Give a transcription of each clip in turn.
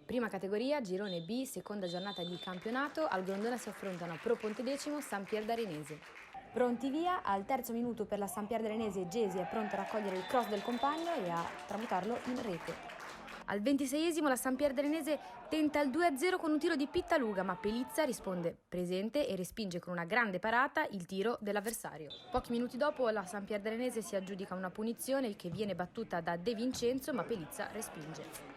Prima categoria, girone B, seconda giornata di campionato, al Grondona si affrontano Pro Pontedecimo, San Pier d'Arenese. Pronti via, al terzo minuto per la San Pier d'Arenese Gesi è pronto a raccogliere il cross del compagno e a tramutarlo in rete. Al 26esimo la San Pier d'Arenese tenta il 2-0 con un tiro di Pittaluga, ma Pelizza risponde presente e respinge con una grande parata il tiro dell'avversario. Pochi minuti dopo la San Pier d'Arenese si aggiudica una punizione che viene battuta da De Vincenzo, ma Pelizza respinge.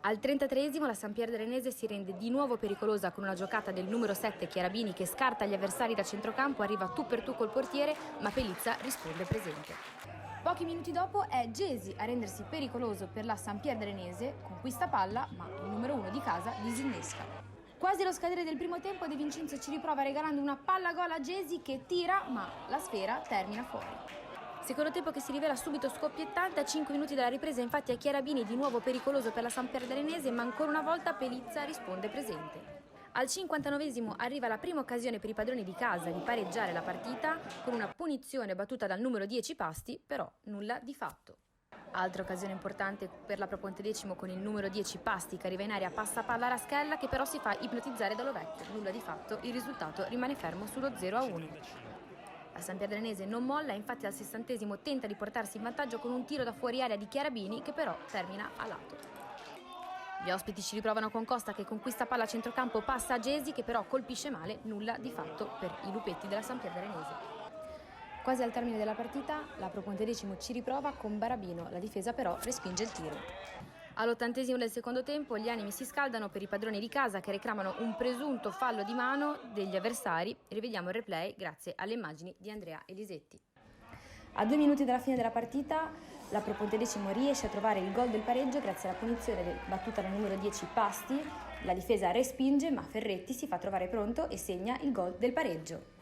Al 33esimo la San Pier d'Arenese si rende di nuovo pericolosa con una giocata del numero 7 Chiarabini che scarta gli avversari da centrocampo, arriva tu per tu col portiere, ma Pelizza risponde presente. Pochi minuti dopo è Gesi a rendersi pericoloso per la San Pier d'Arenese, conquista palla, ma il numero 1 di casa disinnesca. Quasi allo scadere del primo tempo De Vincenzo ci riprova regalando una palla gol a Gesi che tira, ma la sfera termina fuori. Secondo tempo che si rivela subito scoppiettante, a 5 minuti dalla ripresa infatti è Chiarabini di nuovo pericoloso per la San Pier d'Arenese, ma ancora una volta Pelizza risponde presente. Al 59esimo arriva la prima occasione per i padroni di casa di pareggiare la partita con una punizione battuta dal numero 10 Pasti, però nulla di fatto. Altra occasione importante per la Pro Pontedecimo con il numero 10 Pasti che arriva in aria, passa palla a Raschella che però si fa ipnotizzare dall'Ovecchio, nulla di fatto, il risultato rimane fermo sullo 0-1. La San Pier d'Arenese non molla, infatti al 60esimo tenta di portarsi in vantaggio con un tiro da fuori area di Chiarabini che però termina a lato. Gli ospiti ci riprovano con Costa che conquista palla a centrocampo, passa a Gesi che però colpisce male, nulla di fatto per i lupetti della San Pier d'Arenese. Quasi al termine della partita la Pro Pontedecimo ci riprova con Barabino, la difesa però respinge il tiro. All'80esimo del secondo tempo gli animi si scaldano per i padroni di casa che reclamano un presunto fallo di mano degli avversari. Rivediamo il replay grazie alle immagini di Andrea Elisetti. A 2 minuti dalla fine della partita la Pro Pontedecimo riesce a trovare il gol del pareggio grazie alla punizione battuta dal numero 10 Pasti. La difesa respinge ma Ferretti si fa trovare pronto e segna il gol del pareggio.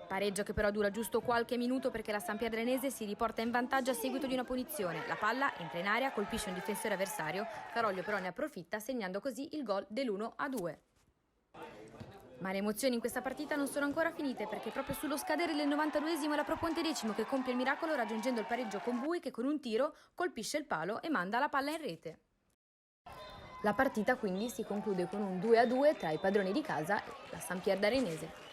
Pareggio che però dura giusto qualche minuto perché la San Pier d'Arenese si riporta in vantaggio a seguito di una punizione. La palla entra in area, colpisce un difensore avversario, Caroglio però ne approfitta segnando così il gol dell'1-2. Ma le emozioni in questa partita non sono ancora finite perché proprio sullo scadere del 92esimo è la Pro Pontedecimo che compie il miracolo raggiungendo il pareggio con Bui che con un tiro colpisce il palo e manda la palla in rete. La partita quindi si conclude con un 2-2 tra i padroni di casa e la San Pier d'Arenese.